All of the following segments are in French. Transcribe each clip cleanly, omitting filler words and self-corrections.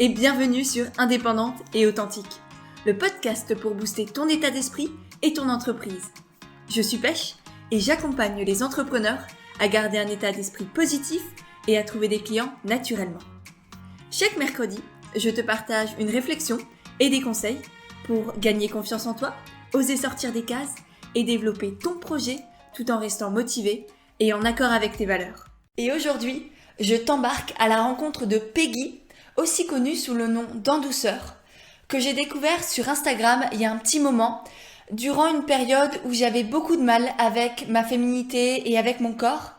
et bienvenue sur Indépendante et Authentique, le podcast pour booster ton état d'esprit et ton entreprise. Je suis Pêche et j'accompagne les entrepreneurs à garder un état d'esprit positif et à trouver des clients naturellement. Chaque mercredi, je te partage une réflexion et des conseils pour gagner confiance en toi, oser sortir des cases et développer ton projet tout en restant motivé et en accord avec tes valeurs. Et aujourd'hui, je t'embarque à la rencontre de Peggy, aussi connue sous le nom d'Endouceur, que j'ai découvert sur Instagram il y a un petit moment, durant une période où j'avais beaucoup de mal avec ma féminité et avec mon corps,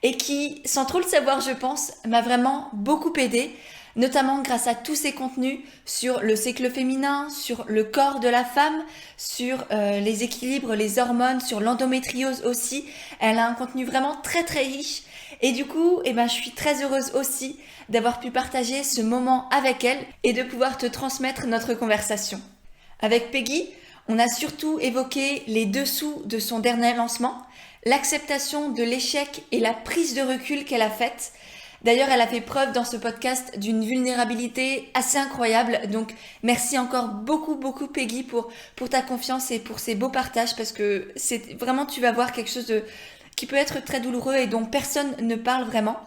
et qui, sans trop le savoir je pense, m'a vraiment beaucoup aidée, notamment grâce à tous ces contenus sur le cycle féminin, sur le corps de la femme, sur les équilibres, les hormones, sur l'endométriose aussi. Elle a un contenu vraiment très très riche. Et du coup, je suis très heureuse aussi d'avoir pu partager ce moment avec elle et de pouvoir te transmettre notre conversation. Avec Peggy, on a surtout évoqué les dessous de son dernier lancement, l'acceptation de l'échec et la prise de recul qu'elle a faite. D'ailleurs, elle a fait preuve dans ce podcast d'une vulnérabilité assez incroyable. Donc, merci encore beaucoup Peggy pour ta confiance et pour ces beaux partages, parce que c'est vraiment, tu vas voir quelque chose qui peut être très douloureux et dont personne ne parle vraiment.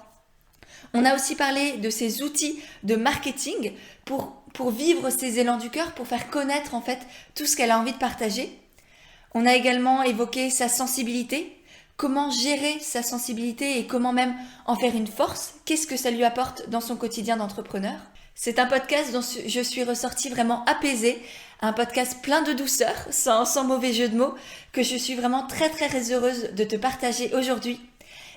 On a aussi parlé de ses outils de marketing pour vivre ses élans du cœur, pour faire connaître en fait tout ce qu'elle a envie de partager. On a également évoqué sa sensibilité. Comment gérer sa sensibilité et comment même en faire une force? Qu'est-ce que ça lui apporte dans son quotidien d'entrepreneur? C'est un podcast dont je suis ressortie vraiment apaisée, un podcast plein de douceur, sans mauvais jeu de mots, que je suis vraiment très heureuse de te partager aujourd'hui.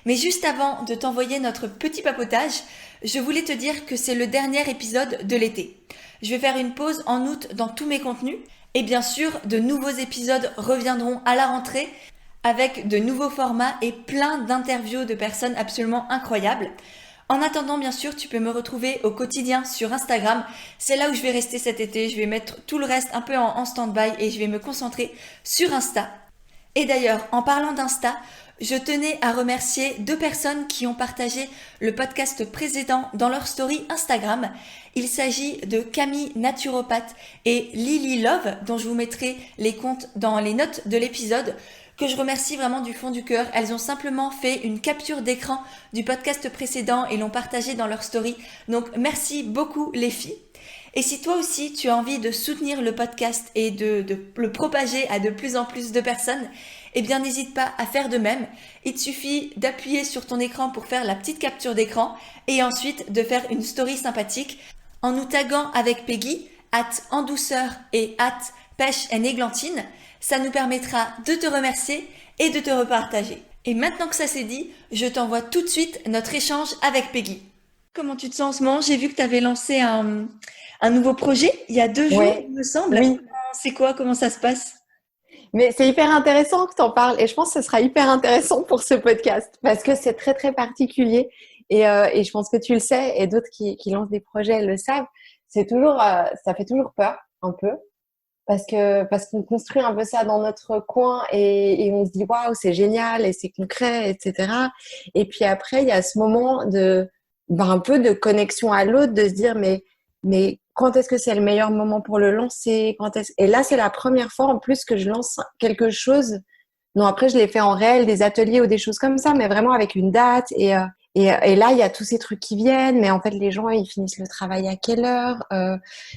Mais juste avant de t'envoyer notre petit papotage, je voulais te dire que c'est le dernier épisode de l'été. Je vais faire une pause en août dans tous mes contenus et bien sûr, de nouveaux épisodes reviendront à la rentrée avec de nouveaux formats et plein d'interviews de personnes absolument incroyables. En attendant, bien sûr, tu peux me retrouver au quotidien sur Instagram. C'est là où je vais rester cet été. Je vais mettre tout le reste un peu en stand-by et je vais me concentrer sur Insta. Et d'ailleurs, en parlant d'Insta, je tenais à remercier 2 personnes qui ont partagé le podcast précédent dans leur story Instagram. Il s'agit de Camille Naturopathe et Lily Love, dont je vous mettrai les comptes dans les notes de l'épisode, que je remercie vraiment du fond du cœur. Elles ont simplement fait une capture d'écran du podcast précédent et l'ont partagé dans leur story. Donc merci beaucoup les filles. Et si toi aussi tu as envie de soutenir le podcast et de le propager à de plus en plus de personnes, eh bien n'hésite pas à faire de même. Il te suffit d'appuyer sur ton écran pour faire la petite capture d'écran et ensuite de faire une story sympathique en nous taguant avec Peggy, @endouceur et @pêche&églantine. Ça nous permettra de te remercier et de te repartager. Et maintenant que ça c'est dit, je t'envoie tout de suite notre échange avec Peggy. Comment tu te sens en ce moment? J'ai vu que tu avais lancé un nouveau projet il y a 2 jours, il me semble. Oui. C'est quoi? Comment ça se passe? Mais c'est hyper intéressant que tu en parles et je pense que ce sera hyper intéressant pour ce podcast parce que c'est très particulier et je pense que tu le sais et d'autres qui lancent des projets le savent. C'est toujours, ça fait toujours peur un peu parce qu'on construit un peu ça dans notre coin et on se dit waouh, c'est génial et c'est concret, etc. Et puis après il y a ce moment un peu de connexion à l'autre, de se dire mais quand est-ce que c'est le meilleur moment pour le lancer? Et là, c'est la première fois en plus que je lance quelque chose. Non, après, je l'ai fait en réel, des ateliers ou des choses comme ça, mais vraiment avec une date. Et là, il y a tous ces trucs qui viennent. Mais en fait, les gens, ils finissent le travail à quelle heure?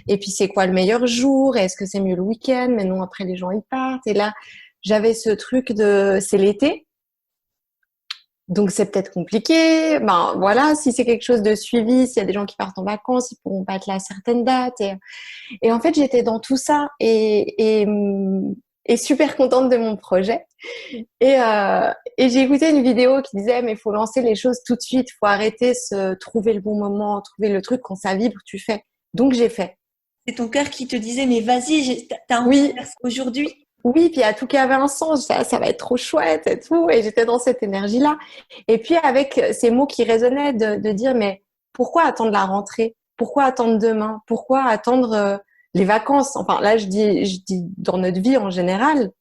Et puis, c'est quoi le meilleur jour? Est-ce que c'est mieux le week-end? Mais non, après, les gens, ils partent. Et là, j'avais ce truc c'est l'été. Donc, c'est peut-être compliqué. Ben, voilà, si c'est quelque chose de suivi, s'il y a des gens qui partent en vacances, ils pourront pas être là à certaines dates. Et en fait, j'étais dans tout ça et super contente de mon projet. Et j'ai écouté une vidéo qui disait, mais il faut lancer les choses tout de suite. Il faut arrêter trouver le bon moment, trouver le truc quand ça vibre, tu fais. Donc, j'ai fait. C'est ton cœur qui te disait, mais vas-y, t'as envie de faire ça aujourd'hui? Oui, puis il y a tout qui avait un sens, ça va être trop chouette et tout, et j'étais dans cette énergie-là. Et puis avec ces mots qui résonnaient de dire, mais pourquoi attendre la rentrée? Pourquoi attendre demain? Pourquoi attendre les vacances? Enfin, là, je dis dans notre vie en général,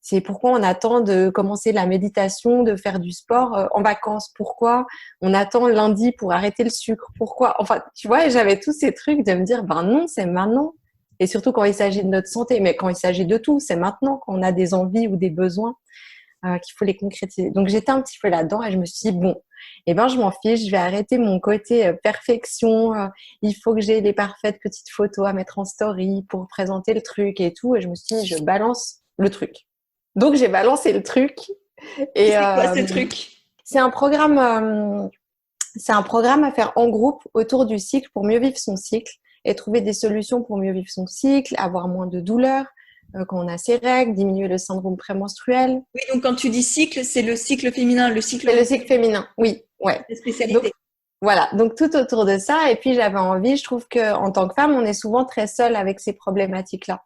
C'est pourquoi on attend de commencer la méditation, de faire du sport en vacances. Pourquoi on attend lundi pour arrêter le sucre? Pourquoi? Enfin, tu vois, et j'avais tous ces trucs de me dire, ben non, c'est maintenant. Et surtout quand il s'agit de notre santé, mais quand il s'agit de tout, c'est maintenant quand on a des envies ou des besoins qu'il faut les concrétiser. Donc j'étais un petit peu là-dedans et je me suis dit, bon, eh ben je m'en fiche, je vais arrêter mon côté perfection. Il faut que j'ai les parfaites petites photos à mettre en story pour présenter le truc et tout. Et je me suis dit, je balance le truc. Donc j'ai balancé le truc. Et c'est quoi ce truc? c'est un programme, à faire en groupe autour du cycle pour mieux vivre son cycle et trouver des solutions pour mieux vivre son cycle, avoir moins de douleurs quand on a ses règles, diminuer le syndrome prémenstruel. Oui, donc quand tu dis cycle, c'est le cycle féminin, le cycle. C'est le cycle féminin, oui, ouais. Spécialité. Donc, voilà, donc tout autour de ça. Et puis j'avais envie, je trouve qu'en tant que femme, on est souvent très seule avec ces problématiques-là.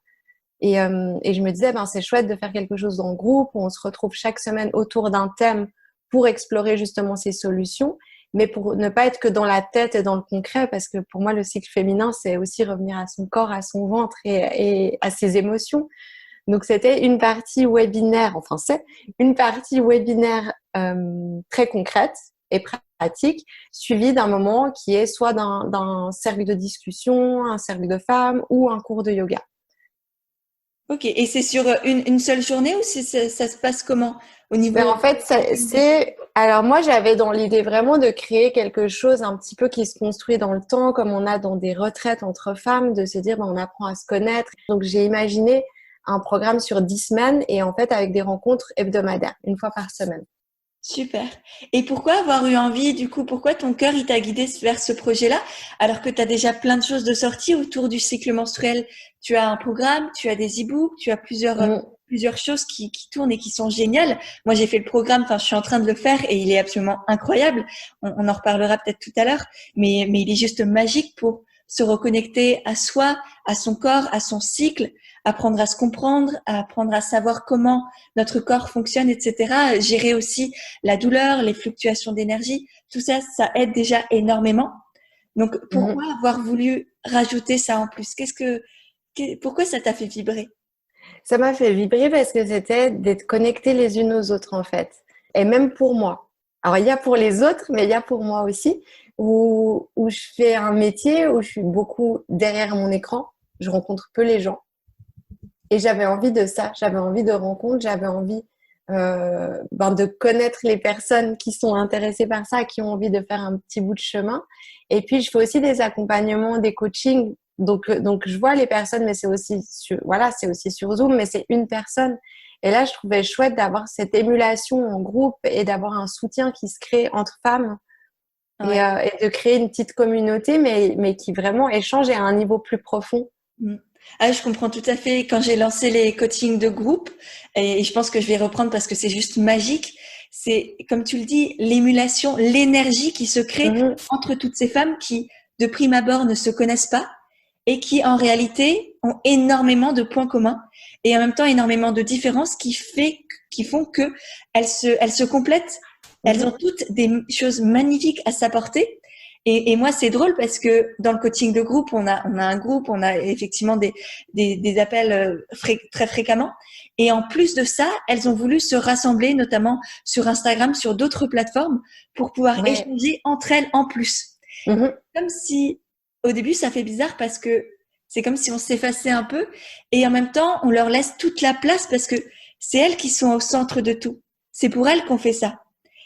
Et je me disais, ben c'est chouette de faire quelque chose en groupe où on se retrouve chaque semaine autour d'un thème pour explorer justement ces solutions, mais pour ne pas être que dans la tête et dans le concret, parce que pour moi, le cycle féminin, c'est aussi revenir à son corps, à son ventre et à ses émotions. Donc, c'était une partie webinaire, enfin, c'est une partie webinaire très concrète et pratique, suivie d'un moment qui est soit d'un cercle de discussion, un cercle de femmes ou un cours de yoga. Ok, et c'est sur une seule journée ou ça se passe comment au niveau? Mais en fait, alors moi, j'avais dans l'idée vraiment de créer quelque chose un petit peu qui se construit dans le temps, comme on a dans des retraites entre femmes, de se dire, ben, on apprend à se connaître. Donc, j'ai imaginé un programme sur 10 semaines et en fait, avec des rencontres hebdomadaires, une fois par semaine. Super. Et pourquoi avoir eu envie, du coup, pourquoi ton cœur il t'a guidé vers ce projet-là, alors que tu as déjà plein de choses de sortie autour du cycle menstruel? Tu as un programme, tu as des e-books, tu as plusieurs choses qui tournent et qui sont géniales. Moi, j'ai fait le programme, enfin, je suis en train de le faire et il est absolument incroyable. On en reparlera peut-être tout à l'heure, mais il est juste magique pour se reconnecter à soi, à son corps, à son cycle, apprendre à se comprendre, apprendre à savoir comment notre corps fonctionne, etc. Gérer aussi la douleur, les fluctuations d'énergie, tout ça, ça aide déjà énormément. Donc, pourquoi avoir voulu rajouter ça en plus? Pourquoi ça t'a fait vibrer? Ça m'a fait vibrer parce que c'était d'être connectées les unes aux autres, en fait. Et même pour moi. Alors, il y a pour les autres, mais il y a pour moi aussi, où je fais un métier où je suis beaucoup derrière mon écran. Je rencontre peu les gens. Et j'avais envie de ça. J'avais envie de rencontres. J'avais envie de connaître les personnes qui sont intéressées par ça, qui ont envie de faire un petit bout de chemin. Et puis, je fais aussi des accompagnements, des coachings. Donc, je vois les personnes, mais c'est aussi sur Zoom, mais c'est une personne. Et là, je trouvais chouette d'avoir cette émulation en groupe et d'avoir un soutien qui se crée entre femmes et de créer une petite communauté, mais qui vraiment échange à un niveau plus profond. Ah, je comprends tout à fait. Quand j'ai lancé les coachings de groupe, et je pense que je vais reprendre parce que c'est juste magique, c'est, comme tu le dis, l'émulation, l'énergie qui se crée entre toutes ces femmes qui, de prime abord, ne se connaissent pas et qui, en réalité, ont énormément de points communs et en même temps énormément de différences qui font que elles se complètent. Elles ont toutes des choses magnifiques à s'apporter. Et moi, c'est drôle parce que dans le coaching de groupe, on a un groupe, on a effectivement des appels très fréquemment. Et en plus de ça, elles ont voulu se rassembler, notamment sur Instagram, sur d'autres plateformes, pour pouvoir échanger entre elles en plus. Comme si, au début, ça fait bizarre parce que c'est comme si on s'effaçait un peu et en même temps, on leur laisse toute la place parce que c'est elles qui sont au centre de tout. C'est pour elles qu'on fait ça.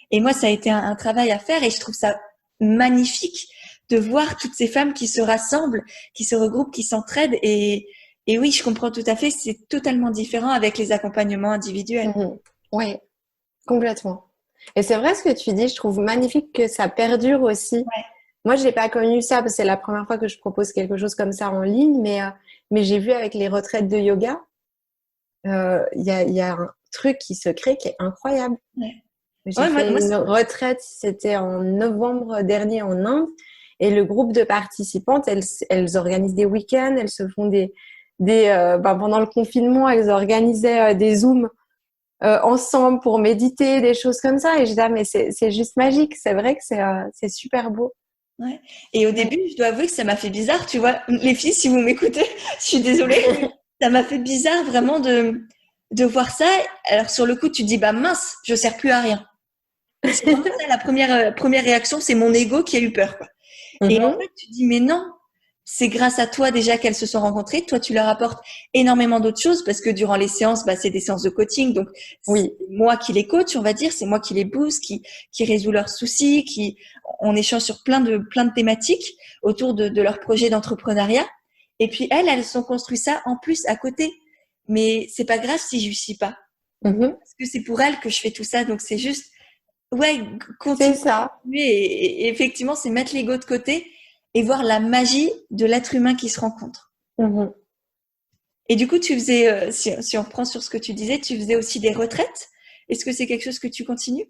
Et moi, ça a été un travail à faire et je trouve ça magnifique de voir toutes ces femmes qui se rassemblent, qui se regroupent, qui s'entraident et oui, je comprends tout à fait, c'est totalement différent avec les accompagnements individuels. Oui, complètement. Et c'est vrai ce que tu dis, je trouve magnifique que ça perdure aussi. Moi, je n'ai pas connu ça parce que c'est la première fois que je propose quelque chose comme ça en ligne, mais j'ai vu avec les retraites de yoga, il y a un truc qui se crée qui est incroyable. J'ai fait une retraite, c'était en novembre dernier en Inde, et le groupe de participantes, elles organisent des week-ends, elles se font pendant le confinement, elles organisaient des Zooms ensemble pour méditer, des choses comme ça. Et je disais, mais c'est juste magique, c'est vrai que c'est super beau. Ouais. Et au début, je dois avouer que ça m'a fait bizarre, tu vois, les filles, si vous m'écoutez, je suis désolée, ça m'a fait bizarre vraiment de voir ça. Alors sur le coup, tu te dis, bah mince, je sers plus à rien. C'est vraiment ça la première réaction, c'est mon ego qui a eu peur, quoi. Et en fait, tu te dis, mais non, c'est grâce à toi déjà qu'elles se sont rencontrées. Toi, tu leur apportes énormément d'autres choses parce que durant les séances, bah, c'est des séances de coaching. Donc, Oui. c'est moi qui les coach, on va dire. C'est moi qui les booste, qui résout leurs soucis, on échange sur plein de thématiques autour de leur projet d'entrepreneuriat. Et puis, elles ont construit ça en plus à côté. Mais c'est pas grave si je suis pas. Parce que c'est pour elles que je fais tout ça. Donc, c'est juste, ouais, continuer. C'est ça. Et effectivement, c'est mettre l'ego de côté et voir la magie de l'être humain qui se rencontre. Et du coup, tu faisais, si on reprend sur ce que tu disais, tu faisais aussi des retraites. Est-ce que c'est quelque chose que tu continues?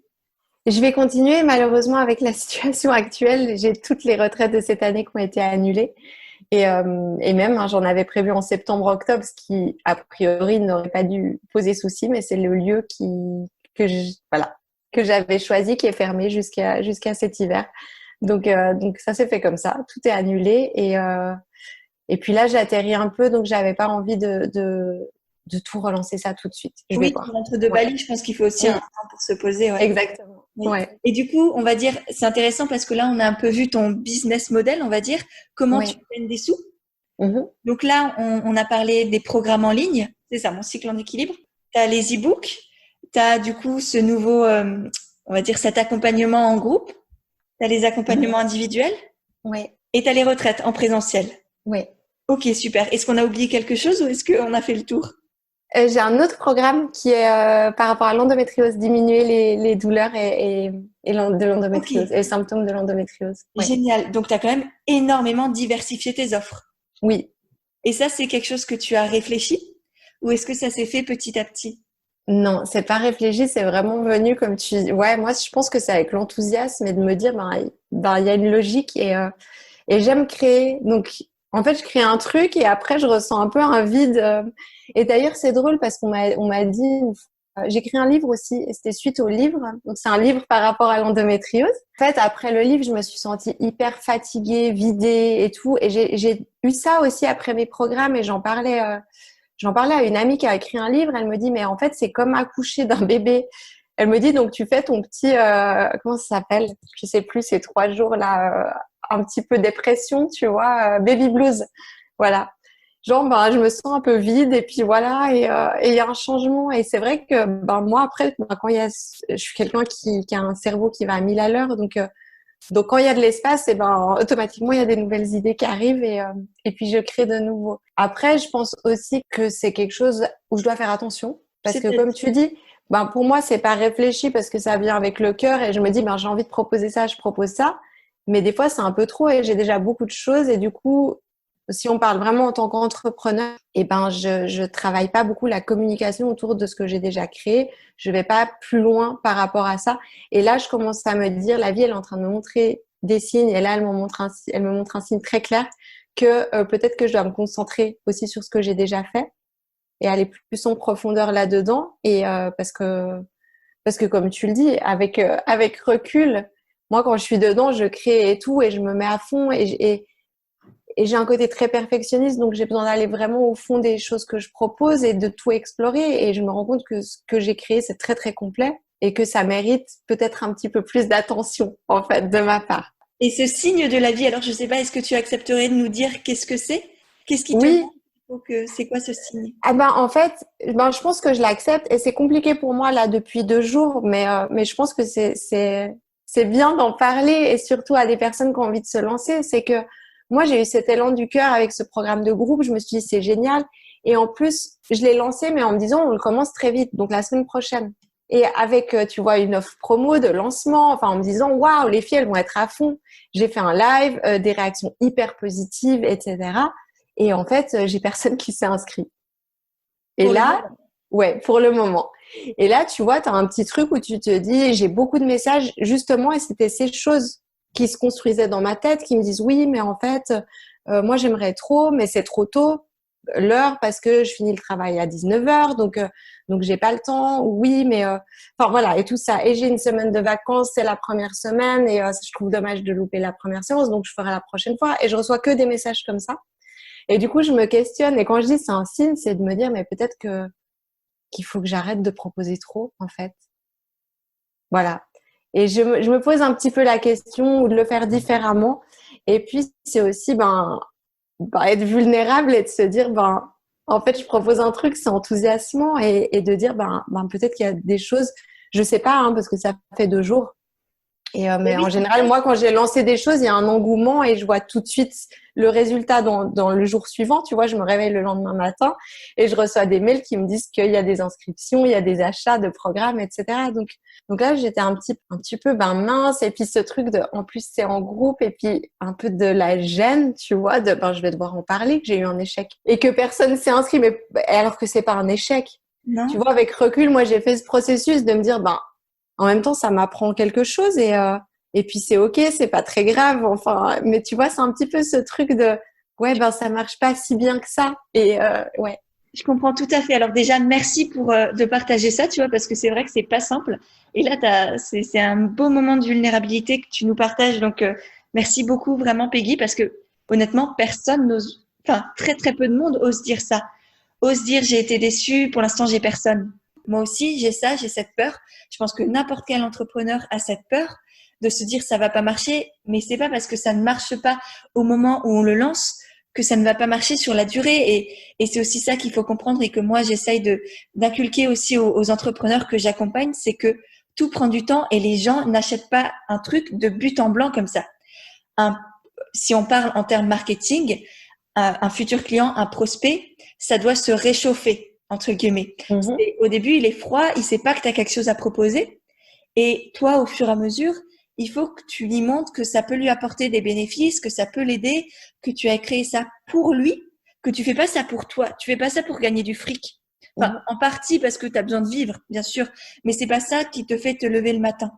Je vais continuer. Malheureusement, avec la situation actuelle, j'ai toutes les retraites de cette année qui ont été annulées. Et même, j'en avais prévu en septembre-octobre, ce qui, a priori, n'aurait pas dû poser souci, mais c'est le lieu que j'avais choisi, qui est fermé jusqu'à cet hiver. Donc ça s'est fait comme ça. Tout est annulé. Et puis là, j'atterris un peu, donc j'avais pas envie de tout relancer ça tout de suite. Oui, tu rentres de Bali, je pense qu'il faut aussi un temps pour se poser. Ouais. Exactement. Oui. Ouais. Et du coup, on va dire, c'est intéressant parce que là, on a un peu vu ton business model, on va dire, comment tu gagnes des sous. Donc là, on a parlé des programmes en ligne, c'est ça, mon cycle en équilibre. Tu as les e-books, tu as du coup ce nouveau, on va dire, cet accompagnement en groupe, tu as les accompagnements individuels et tu as les retraites en présentiel. Oui. Ok, super. Est-ce qu'on a oublié quelque chose ou est-ce qu'on a fait le tour? J'ai un autre programme qui est par rapport à l'endométriose, diminuer les douleurs de l'endométriose, et les symptômes de l'endométriose. Génial. Donc, tu as quand même énormément diversifié tes offres. Oui. Et ça, c'est quelque chose que tu as réfléchi ou est-ce que ça s'est fait petit à petit? Non, c'est pas réfléchi, c'est vraiment venu comme tu... Ouais, moi, je pense que c'est avec l'enthousiasme et de me dire, il y a une logique et j'aime créer. Donc, en fait, je crée un truc et après, je ressens un peu un vide. Et d'ailleurs, c'est drôle parce qu'on m'a dit, j'ai écrit un livre aussi et c'était suite au livre. Donc, c'est un livre par rapport à l'endométriose. En fait, après le livre, je me suis sentie hyper fatiguée, vidée et tout. Et j'ai eu ça aussi après mes programmes et j'en parlais à une amie qui a écrit un livre. Elle me dit, mais en fait, c'est comme accoucher d'un bébé. Elle me dit, donc tu fais ton petit, comment ça s'appelle? Je sais plus, ces 3 jours là, un petit peu dépression, tu vois, baby blues. Voilà. Genre, je me sens un peu vide et puis voilà, et il y a un changement. Et c'est vrai que, moi, après, quand je suis quelqu'un qui a un cerveau qui va à 1000 à l'heure, donc quand il y a de l'espace, et automatiquement il y a des nouvelles idées qui arrivent et puis je crée de nouveau. Après, je pense aussi que c'est quelque chose où je dois faire attention parce que comme tu dis, pour moi c'est pas réfléchi parce que ça vient avec le cœur et je me dis j'ai envie de proposer ça, je propose ça. Mais des fois c'est un peu trop et j'ai déjà beaucoup de choses et du coup si on parle vraiment en tant qu'entrepreneur, je travaille pas beaucoup la communication autour de ce que j'ai déjà créé. Je vais pas plus loin par rapport à ça. Et là, je commence à me dire, la vie, elle est en train de me montrer des signes. Et là, elle me montre un signe très clair que peut-être que je dois me concentrer aussi sur ce que j'ai déjà fait et aller plus en profondeur là-dedans. Et parce que comme tu le dis, avec recul, moi, quand je suis dedans, je crée et tout et je me mets à fond et j'ai un côté très perfectionniste, donc j'ai besoin d'aller vraiment au fond des choses que je propose et de tout explorer. Et je me rends compte que ce que j'ai créé, c'est très, très complet et que ça mérite peut-être un petit peu plus d'attention, en fait, de ma part. Et ce signe de la vie, alors je sais pas, est-ce que tu accepterais de nous dire qu'est-ce que c'est? Qu'est-ce qui te montre que c'est quoi ce signe? En fait, je pense que je l'accepte et c'est compliqué pour moi là depuis 2 jours, mais je pense que c'est bien d'en parler et surtout à des personnes qui ont envie de se lancer. C'est que moi, j'ai eu cet élan du cœur avec ce programme de groupe. Je me suis dit, c'est génial. Et en plus, je l'ai lancé, mais en me disant, on le commence très vite, donc la semaine prochaine. Et avec, tu vois, une offre promo de lancement, enfin, en me disant, waouh, les filles, elles vont être à fond. J'ai fait un live, des réactions hyper positives, etc. Et en fait, j'ai personne qui s'est inscrit. Et pour là, pour le moment. Et là, tu vois, tu as un petit truc où tu te dis, j'ai beaucoup de messages, justement, et c'était ces choses qui se construisaient dans ma tête, qui me disent oui, mais en fait, moi j'aimerais trop, mais c'est trop tôt l'heure parce que je finis le travail à 19h, donc j'ai pas le temps. Oui, mais enfin voilà, et tout ça. Et j'ai une semaine de vacances, c'est la première semaine, et je trouve dommage de louper la première séance, donc je ferai la prochaine fois. Et je reçois que des messages comme ça. Et du coup, je me questionne. Et quand je dis c'est un signe, c'est de me dire mais peut-être que qu'il faut que j'arrête de proposer trop, en fait. Voilà. Et je me pose un petit peu la question ou de le faire différemment. Et puis, c'est aussi être vulnérable et de se dire, en fait, je propose un truc, c'est enthousiasmant et de dire, peut-être qu'il y a des choses, je sais pas, hein, parce que ça fait 2 jours. Mais oui, en général, moi, quand j'ai lancé des choses, il y a un engouement et je vois tout de suite le résultat dans le jour suivant. Tu vois, je me réveille le lendemain matin et je reçois des mails qui me disent qu'il y a des inscriptions, il y a des achats de programmes, etc. Donc là, j'étais un petit peu mince. Et puis ce truc en plus, c'est en groupe et puis un peu de la gêne, tu vois, je vais devoir en parler, que j'ai eu un échec et que personne s'est inscrit, mais alors que c'est pas un échec. Non. Tu vois, avec recul, moi, j'ai fait ce processus de me dire, en même temps, ça m'apprend quelque chose et puis c'est ok, c'est pas très grave. Enfin, mais tu vois, c'est un petit peu ce truc de ça marche pas si bien que ça. Et ouais. Je comprends tout à fait. Alors déjà, merci pour de partager ça, tu vois, parce que c'est vrai que c'est pas simple. Et là, c'est un beau moment de vulnérabilité que tu nous partages. Donc, merci beaucoup vraiment, Peggy, parce que honnêtement, personne n'ose, enfin, très très peu de monde ose dire ça. Ose dire j'ai été déçu. Pour l'instant, j'ai personne. Moi aussi, j'ai cette peur. Je pense que n'importe quel entrepreneur a cette peur de se dire ça va pas marcher, mais c'est pas parce que ça ne marche pas au moment où on le lance que ça ne va pas marcher sur la durée. Et c'est aussi ça qu'il faut comprendre et que moi, j'essaye d'inculquer aussi aux entrepreneurs que j'accompagne, c'est que tout prend du temps et les gens n'achètent pas un truc de but en blanc comme ça. Si on parle en termes marketing, un futur client, un prospect, ça doit se réchauffer, entre guillemets. Au début, il est froid, il sait pas que tu as quelque chose à proposer. Et toi, au fur et à mesure, il faut que tu lui montres que ça peut lui apporter des bénéfices, que ça peut l'aider, que tu as créé ça pour lui, que tu fais pas ça pour toi. Tu fais pas ça pour gagner du fric. Enfin, en partie parce que tu as besoin de vivre, bien sûr, mais c'est pas ça qui te fait te lever le matin.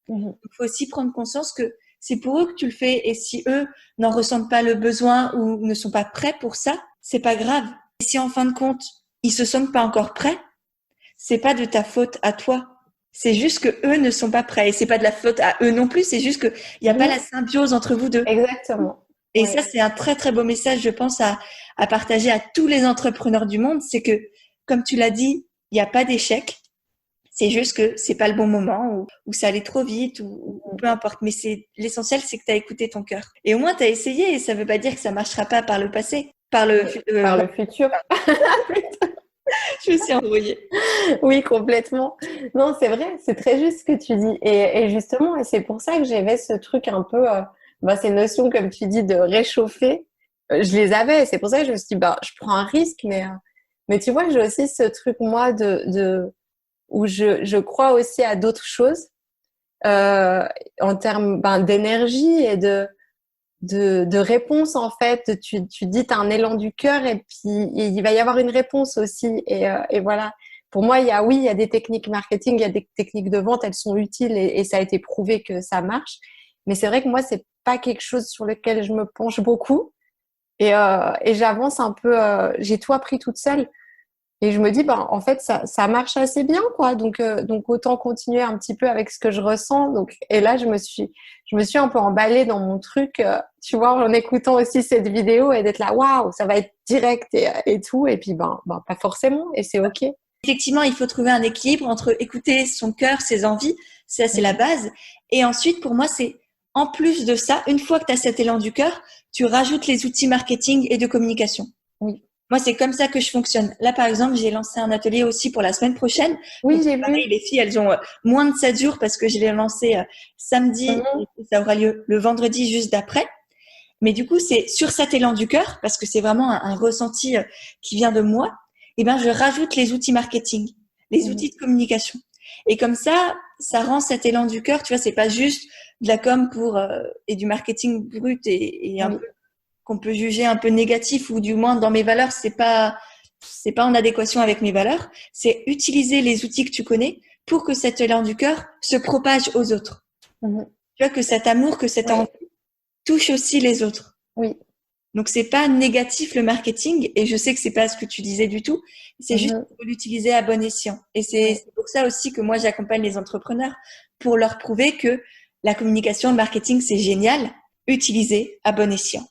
Il faut aussi prendre conscience que c'est pour eux que tu le fais et si eux n'en ressentent pas le besoin ou ne sont pas prêts pour ça, c'est pas grave. Et si en fin de compte, ils se sentent pas encore prêts, c'est pas de ta faute à toi. C'est juste que eux ne sont pas prêts et c'est pas de la faute à eux non plus, c'est juste que il y a pas la symbiose entre vous deux. Exactement. Et ça, c'est un très très beau message, je pense, à partager à tous les entrepreneurs du monde, c'est que, comme tu l'as dit, il n'y a pas d'échec. C'est juste que c'est pas le bon moment ou ça allait trop vite ou peu importe. Mais l'essentiel, c'est que tu as écouté ton cœur. Et au moins, tu as essayé et ça veut pas dire que ça marchera pas par le passé, par le futur. Je me suis embrouillée. Oui, complètement. Non, c'est vrai, c'est très juste ce que tu dis. Et justement, et c'est pour ça que j'avais ce truc un peu, ces notions, comme tu dis, de réchauffer. Je les avais. C'est pour ça que je me suis dit, je prends un risque, mais tu vois, j'ai aussi ce truc, moi, où je crois aussi à d'autres choses, en termes, d'énergie et de réponse, en fait. Tu dis, t'as un élan du cœur et puis il va y avoir une réponse aussi. Et voilà. Pour moi, il y a des techniques marketing, il y a des techniques de vente, elles sont utiles et ça a été prouvé que ça marche. Mais c'est vrai que moi, c'est pas quelque chose sur lequel je me penche beaucoup. Et j'avance un peu, j'ai tout appris toute seule. Et je me dis, en fait, ça marche assez bien, quoi. Donc autant continuer un petit peu avec ce que je ressens. Et là, je me suis un peu emballée dans mon truc, tu vois, en écoutant aussi cette vidéo et d'être là, waouh, ça va être direct et tout. Et puis, pas forcément. Et c'est OK. Effectivement, il faut trouver un équilibre entre écouter son cœur, ses envies. Ça, c'est la base. Et ensuite, pour moi, c'est en plus de ça, une fois que tu as cet élan du cœur, tu rajoutes les outils marketing et de communication. Oui. Moi, c'est comme ça que je fonctionne. Là, par exemple, j'ai lancé un atelier aussi pour la semaine prochaine. Oui, donc, j'ai pareil, vu. Les filles, elles ont moins de 7 jours parce que je l'ai lancé samedi et ça aura lieu le vendredi juste d'après. Mais du coup, c'est sur cet élan du cœur, parce que c'est vraiment un ressenti qui vient de moi, et je rajoute les outils marketing, les outils de communication. Et comme ça rend cet élan du cœur, tu vois, c'est pas juste de la com et du marketing brut et un peu qu'on peut juger un peu négatif ou du moins dans mes valeurs, c'est pas en adéquation avec mes valeurs. C'est utiliser les outils que tu connais pour que cet élan du cœur se propage aux autres. Tu vois, que cet amour, que cette envie touche aussi les autres. Oui. Donc, c'est pas négatif le marketing et je sais que c'est pas ce que tu disais du tout. C'est juste qu'il faut l'utiliser à bon escient. Et c'est pour ça aussi que moi, j'accompagne les entrepreneurs pour leur prouver que la communication, le marketing, c'est génial. Utilisé à bon escient.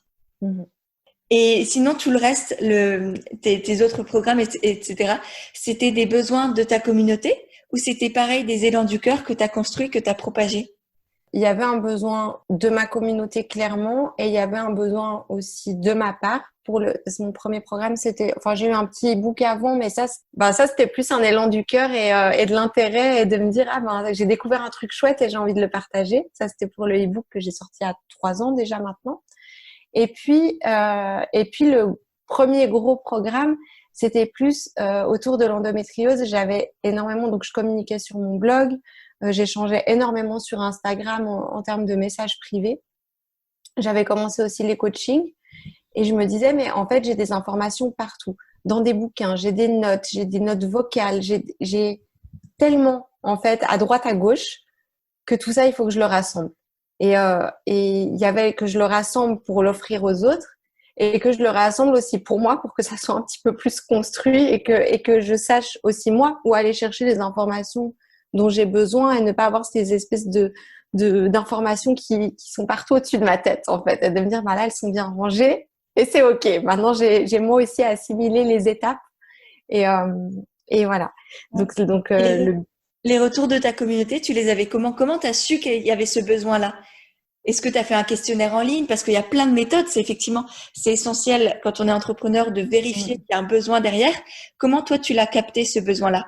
Et sinon, tout le reste, tes autres programmes, etc., c'était des besoins de ta communauté ou c'était pareil, des élans du cœur que tu as construits, que tu as propagés? Il y avait un besoin de ma communauté clairement et il y avait un besoin aussi de ma part. Mon premier programme, j'ai eu un petit e-book avant, mais ça c'était plus un élan du cœur et de l'intérêt et de me dire, j'ai découvert un truc chouette et j'ai envie de le partager. Ça, c'était pour le e-book que j'ai sorti il y a 3 ans déjà maintenant. Et puis le premier gros programme, c'était plus autour de l'endométriose. J'avais énormément, donc je communiquais sur mon blog, j'échangeais énormément sur Instagram en termes de messages privés. J'avais commencé aussi les coachings et je me disais, mais en fait, j'ai des informations partout. Dans des bouquins, j'ai des notes vocales, j'ai tellement, en fait, à droite, à gauche, que tout ça, il faut que je le rassemble. Et il y avait que je le rassemble pour l'offrir aux autres et que je le rassemble aussi pour moi, pour que ça soit un petit peu plus construit et que je sache aussi moi où aller chercher les informations dont j'ai besoin et ne pas avoir ces espèces d'informations qui sont partout au-dessus de ma tête, en fait. Et de me dire, là, elles sont bien rangées et c'est OK. Maintenant, j'ai moi aussi assimilé les étapes et voilà. Donc, les retours de ta communauté, tu les avais comment? Comment tu as su qu'il y avait ce besoin-là? Est-ce que tu as fait un questionnaire en ligne? Parce qu'il y a plein de méthodes. C'est essentiel quand on est entrepreneur de vérifier qu'il y a un besoin derrière. Comment toi, tu l'as capté, ce besoin-là?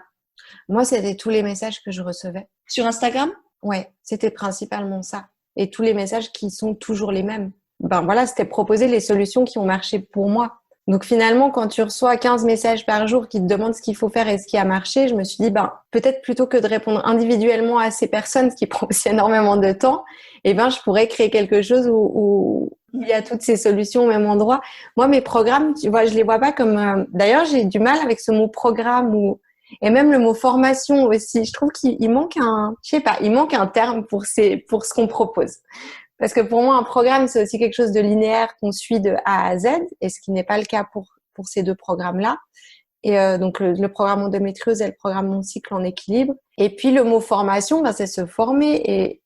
Moi, c'était tous les messages que je recevais. Sur Instagram? Ouais, c'était principalement ça. Et tous les messages qui sont toujours les mêmes. Voilà, c'était proposer les solutions qui ont marché pour moi. Donc finalement, quand tu reçois 15 messages par jour qui te demandent ce qu'il faut faire et ce qui a marché, je me suis dit, peut-être plutôt que de répondre individuellement à ces personnes, ce qui prend aussi énormément de temps, je pourrais créer quelque chose où il y a toutes ces solutions au même endroit. Moi, mes programmes, tu vois, je les vois pas comme... D'ailleurs, j'ai du mal avec ce mot programme et même le mot formation aussi. Je trouve qu'il manque il manque un terme pour ce qu'on propose. Parce que pour moi, un programme, c'est aussi quelque chose de linéaire qu'on suit de A à Z, et ce qui n'est pas le cas pour ces deux programmes-là. Et donc, le programme endométriose et le programme Mon cycle en équilibre. Et puis, le mot formation, c'est se former.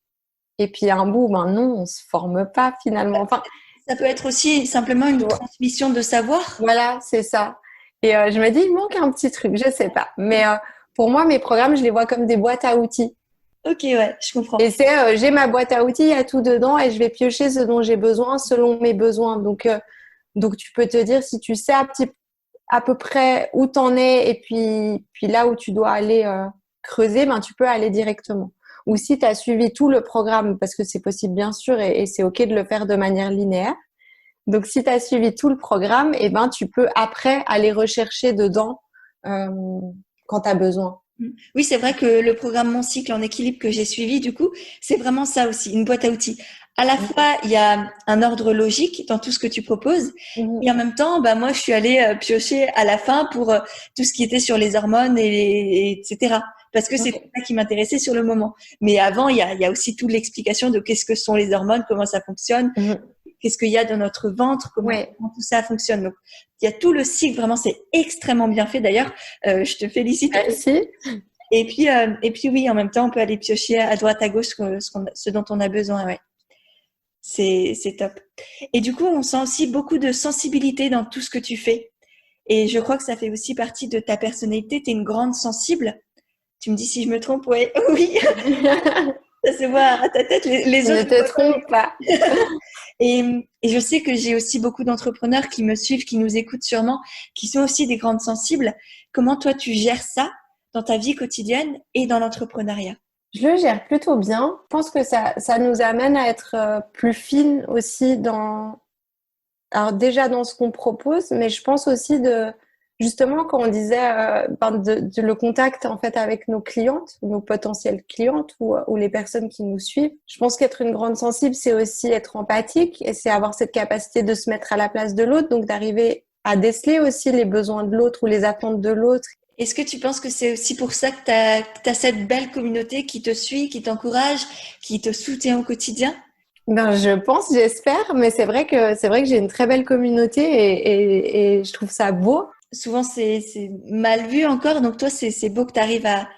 Et puis, à un bout, non, on se forme pas finalement. Enfin, ça peut être aussi simplement une transmission de savoir. Voilà, c'est ça. Et je me dis, il manque un petit truc, je sais pas. Mais pour moi, mes programmes, je les vois comme des boîtes à outils. Ok, ouais, je comprends. Et j'ai ma boîte à outils, il y a tout dedans et je vais piocher ce dont j'ai besoin selon mes besoins. Donc tu peux te dire, si tu sais à peu près où t'en es et puis là où tu dois aller creuser, tu peux aller directement. Ou si tu as suivi tout le programme, parce que c'est possible bien sûr et c'est OK de le faire de manière linéaire. Donc si tu as suivi tout le programme, tu peux après aller rechercher dedans quand tu as besoin. Oui, c'est vrai que le programme Mon cycle en équilibre que j'ai suivi, du coup, c'est vraiment ça aussi, une boîte à outils. À la fois, il y a un ordre logique dans tout ce que tu proposes, et en même temps, moi, je suis allée piocher à la fin pour tout ce qui était sur les hormones etc. Parce que c'est ça qui m'intéressait sur le moment. Mais avant, il y a aussi toute l'explication de qu'est-ce que sont les hormones, comment ça fonctionne, qu'est-ce qu'il y a dans notre ventre, comment tout ça fonctionne. Donc, il y a tout le cycle, vraiment, c'est extrêmement bien fait. D'ailleurs, je te félicite. Merci. Et puis oui, en même temps, on peut aller piocher à droite, à gauche ce dont on a besoin. Ouais. C'est top. Et du coup, on sent aussi beaucoup de sensibilité dans tout ce que tu fais. Et je crois que ça fait aussi partie de ta personnalité. Tu es une grande sensible. Tu me dis si je me trompe, ouais. Oui. Ça se voit à ta tête. Les autres ne te trompent pas. Et je sais que j'ai aussi beaucoup d'entrepreneurs qui me suivent, qui nous écoutent sûrement, qui sont aussi des grandes sensibles. Comment toi, tu gères ça dans ta vie quotidienne et dans l'entrepreneuriat? Je le gère plutôt bien. Je pense que ça nous amène à être plus fines aussi alors déjà dans ce qu'on propose, mais je pense aussi justement quand on disait le contact en fait avec nos clientes, nos potentielles clientes ou les personnes qui nous suivent. Je pense qu'être une grande sensible, c'est aussi être empathique et c'est avoir cette capacité de se mettre à la place de l'autre, donc d'arriver à déceler aussi les besoins de l'autre ou les attentes de l'autre. Est-ce que tu penses que c'est aussi pour ça que tu as cette belle communauté qui te suit, qui t'encourage, qui te soutient au quotidien? Je pense, j'espère, mais c'est vrai que j'ai une très belle communauté et je trouve ça beau. Souvent, c'est mal vu encore, donc toi, c'est beau que tu arrives à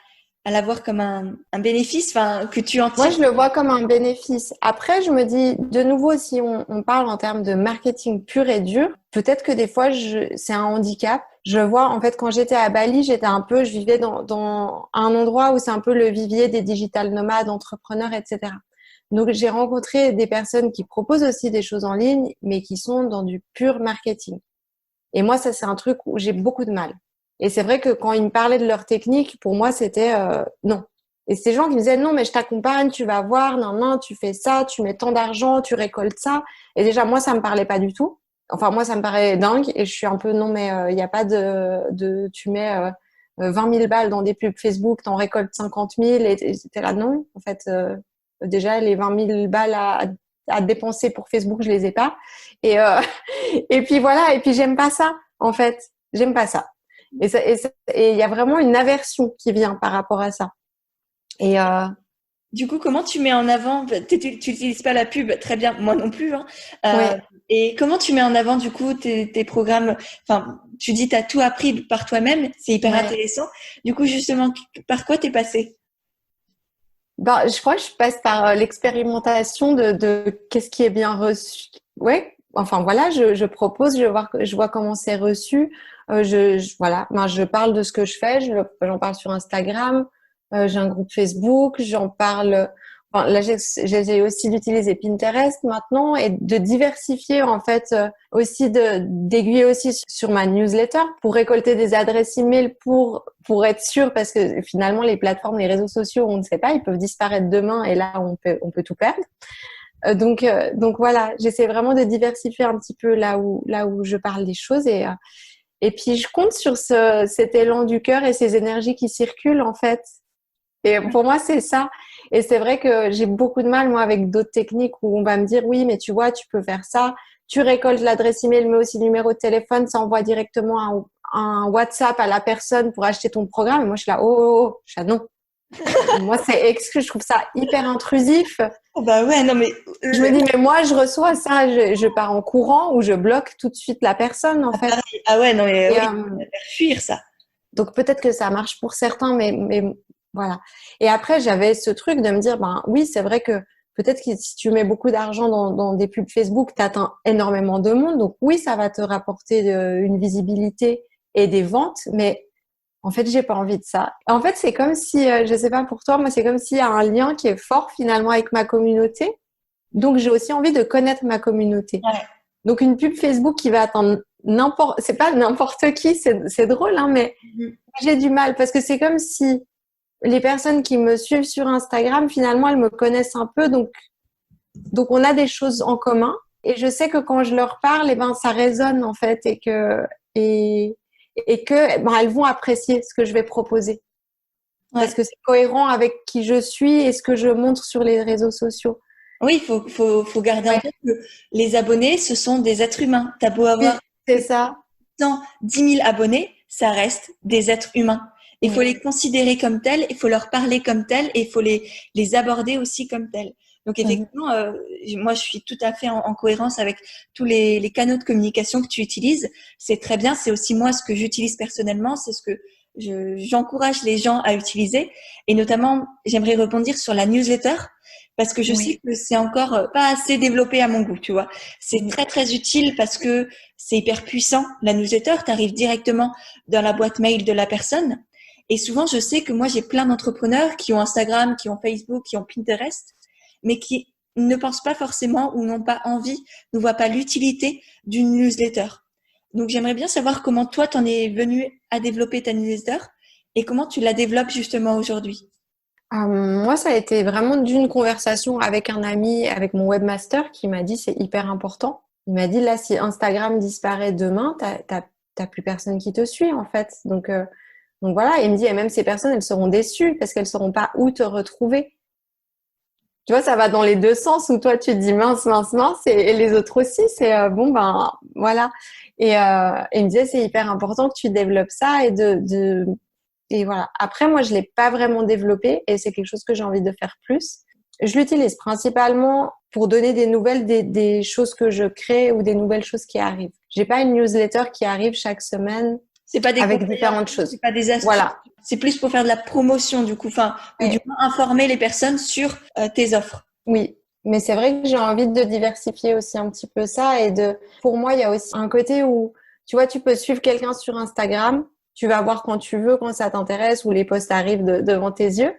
l'avoir comme un bénéfice, que tu en tires. Moi, je le vois comme un bénéfice. Après, je me dis, de nouveau, si on parle en termes de marketing pur et dur, peut-être que des fois, c'est un handicap. Je vois, en fait, quand j'étais à Bali, je vivais dans un endroit où c'est un peu le vivier des digital nomades, entrepreneurs, etc. Donc, j'ai rencontré des personnes qui proposent aussi des choses en ligne, mais qui sont dans du pur marketing. Et moi, ça, c'est un truc où j'ai beaucoup de mal. Et c'est vrai que quand ils me parlaient de leur technique, pour moi, c'était non. Et ces gens qui me disaient non, mais je t'accompagne, tu vas voir, non, non, tu fais ça, tu mets tant d'argent, tu récoltes ça. Et déjà, moi, ça me parlait pas du tout. Enfin, moi, ça me paraît dingue. Et je suis un peu non, mais il n'y a pas tu mets 20 000 balles dans des pubs Facebook, t'en récoltes 50 000 et c'était là, non. En fait, déjà, les 20 000 balles à dépenser pour Facebook, je les ai pas. Et, et puis voilà. Et puis, j'aime pas ça, en fait. J'aime pas ça. Et il y a vraiment une aversion qui vient par rapport à ça. Et Du coup, comment tu mets en avant, tu n'utilises pas la pub, très bien, moi non plus, hein. ouais. Et comment tu mets en avant du coup tes programmes, enfin, tu dis tu as tout appris par toi-même, c'est hyper intéressant. Du coup, justement, par quoi t'es passé? Ben, je crois que je passe par l'expérimentation de qu'est-ce qui est bien reçu. Ouais, enfin voilà, je propose, je vois comment c'est reçu. Voilà, ben, je parle de ce que je fais, j'en parle sur Instagram, j'ai un groupe Facebook, j'en parle. Enfin, là, j'ai aussi d'utiliser Pinterest maintenant et de diversifier en fait aussi d'aiguiller aussi sur ma newsletter pour récolter des adresses email pour être sûr parce que finalement les plateformes, les réseaux sociaux, on ne sait pas, ils peuvent disparaître demain et là on peut tout perdre. Donc voilà, j'essaie vraiment de diversifier un petit peu là où je parle des choses et puis je compte sur cet élan du cœur et ces énergies qui circulent en fait. Et pour moi, c'est ça. Et c'est vrai que j'ai beaucoup de mal, moi, avec d'autres techniques où on va me dire, oui, mais tu vois, tu peux faire ça. Tu récoltes l'adresse email, mais aussi le numéro de téléphone, ça envoie directement un WhatsApp à la personne pour acheter ton programme. Et moi, je suis là, je suis là, non. Moi, je trouve ça hyper intrusif. Oh bah ouais, non mais Je me dis, mais moi, je reçois ça, je pars en courant ou je bloque tout de suite la personne, en fait. ah ouais, non mais Et, oui, faire fuir ça. donc peut-être que ça marche pour certains, mais voilà. Et après, j'avais ce truc de me dire, ben oui, c'est vrai que peut-être que si tu mets beaucoup d'argent dans des pubs Facebook, tu atteins énormément de monde. Donc oui, ça va te rapporter une visibilité et des ventes, mais en fait, j'ai pas envie de ça. En fait, c'est comme si, je sais pas pour toi, moi, c'est comme s'il y a un lien qui est fort finalement avec ma communauté. Donc j'ai aussi envie de connaître ma communauté. Ouais. Donc une pub Facebook qui va atteindre c'est pas n'importe qui, c'est drôle, hein, mais j'ai du mal parce que c'est comme si les personnes qui me suivent sur Instagram, finalement, elles me connaissent un peu, donc on a des choses en commun. Et je sais que quand je leur parle, eh ben, ça résonne en fait, et que ben, elles vont apprécier ce que je vais proposer parce que c'est cohérent avec qui je suis et ce que je montre sur les réseaux sociaux. Oui, faut garder en tête que les abonnés, ce sont des êtres humains. T'as beau avoir c'est ça. 10 000 abonnés, ça reste des êtres humains. Il faut les considérer comme tels, il faut leur parler comme tels et il faut les aborder aussi comme tels. Donc effectivement, moi je suis tout à fait en cohérence avec tous les canaux de communication que tu utilises. C'est très bien, c'est aussi moi ce que j'utilise personnellement, c'est ce que j'encourage les gens à utiliser. Et notamment, j'aimerais rebondir sur la newsletter parce que je sais que c'est encore pas assez développé à mon goût, tu vois. C'est très très utile parce que c'est hyper puissant. La newsletter, tu arrives directement dans la boîte mail de la personne. Et souvent, je sais que moi, j'ai plein d'entrepreneurs qui ont Instagram, qui ont Facebook, qui ont Pinterest, mais qui ne pensent pas forcément ou n'ont pas envie, ne voient pas l'utilité d'une newsletter. Donc, j'aimerais bien savoir comment toi, t'en es venu à développer ta newsletter et comment tu la développes justement aujourd'hui. Moi, ça a été vraiment d'une conversation avec un ami, avec mon webmaster, qui m'a dit c'est hyper important. Il m'a dit là, si Instagram disparaît demain, t'as plus personne qui te suit en fait. Donc voilà. Il me dit et même ces personnes, elles seront déçues parce qu'elles sauront pas où te retrouver. Tu vois, ça va dans les deux sens où toi tu te dis mince, mince, mince et les autres aussi. C'est bon ben voilà. Et il me disait c'est hyper important que tu développes ça et voilà. Après, moi, je l'ai pas vraiment développé et c'est quelque chose que j'ai envie de faire plus. Je l'utilise principalement pour donner des nouvelles des choses que je crée ou des nouvelles choses qui arrivent. J'ai pas une newsletter qui arrive chaque semaine avec différentes choses. C'est pas des astuces. Voilà. C'est plus pour faire de la promotion du coup, ou du moins informer les personnes sur tes offres. Oui. Mais c'est vrai que j'ai envie de diversifier aussi un petit peu ça pour moi, il y a aussi un côté où, tu vois, tu peux suivre quelqu'un sur Instagram, tu vas voir quand tu veux, quand ça t'intéresse, ou les posts arrivent devant tes yeux.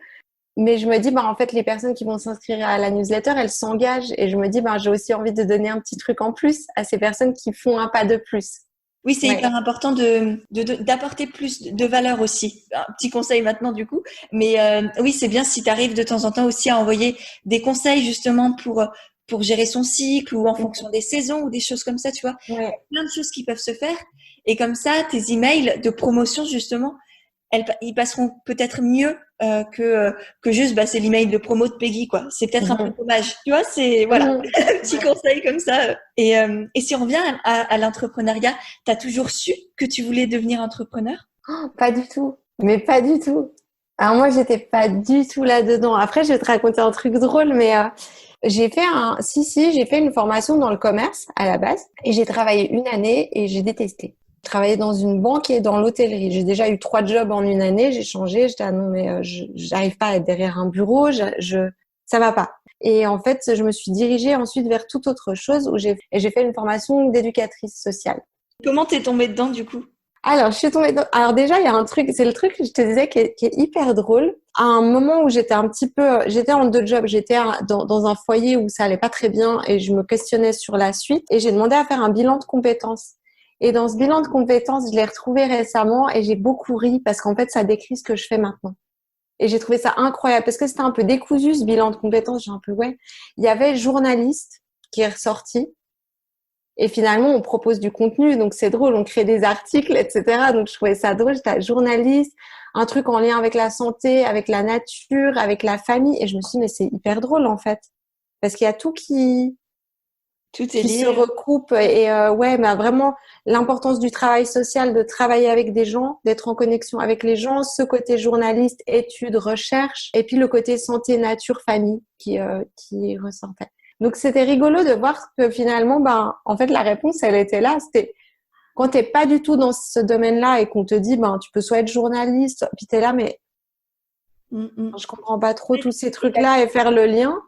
Mais je me dis, en fait, les personnes qui vont s'inscrire à la newsletter, elles s'engagent. Et je me dis, j'ai aussi envie de donner un petit truc en plus à ces personnes qui font un pas de plus. Oui, c'est Ouais. hyper important d'apporter plus de valeur aussi. Un petit conseil maintenant du coup, mais oui, c'est bien si tu arrives de temps en temps aussi à envoyer des conseils justement pour gérer son cycle ou en fonction des saisons ou des choses comme ça, tu vois. Ouais. Plein de choses qui peuvent se faire et comme ça, tes emails de promotion justement, ils passeront peut-être mieux que juste c'est l'email de promo de Peggy quoi. C'est peut-être un peu dommage, tu vois. C'est voilà, un petit conseil comme ça. Et si on revient à l'entrepreneuriat, t'as toujours su que tu voulais devenir entrepreneur? Oh, pas du tout, mais pas du tout. Alors moi, j'étais pas du tout là-dedans. Après, je vais te raconter un truc drôle, mais j'ai fait une formation dans le commerce à la base et j'ai travaillé une année et j'ai détesté. J'ai travaillé dans une banque et dans l'hôtellerie. J'ai déjà eu 3 jobs en une année. J'ai changé. J'étais non mais j'arrive pas à être derrière un bureau. Ça va pas. Et en fait, je me suis dirigée ensuite vers toute autre chose où j'ai fait une formation d'éducatrice sociale. Comment t'es tombée dedans du coup? Alors, je suis tombée Alors déjà, il y a un truc, c'est le truc que je te disais qui est hyper drôle. À un moment où j'étais j'étais en 2 jobs, j'étais dans un foyer où ça allait pas très bien et je me questionnais sur la suite et j'ai demandé à faire un bilan de compétences. Et dans ce bilan de compétences, je l'ai retrouvé récemment et j'ai beaucoup ri parce qu'en fait, ça décrit ce que je fais maintenant. Et j'ai trouvé ça incroyable parce que c'était un peu décousu ce bilan de compétences. J'ai un peu, ouais. Il y avait journaliste qui est ressorti. Et finalement, on propose du contenu, donc c'est drôle, on crée des articles, etc. Donc je trouvais ça drôle, j'étais journaliste, un truc en lien avec la santé, avec la nature, avec la famille. Et je me suis dit, mais c'est hyper drôle en fait. Parce qu'il y a tout qui est lié. Se recoupe. Et ouais, mais vraiment, l'importance du travail social, de travailler avec des gens, d'être en connexion avec les gens, ce côté journaliste, études, recherche, et puis le côté santé, nature, famille qui ressortait. Donc, c'était rigolo de voir que finalement, en fait, la réponse, elle était là. C'était quand t'es pas du tout dans ce domaine-là et qu'on te dit, tu peux soit être journaliste, puis t'es là, mais je comprends pas trop tous ces trucs-là et faire le lien.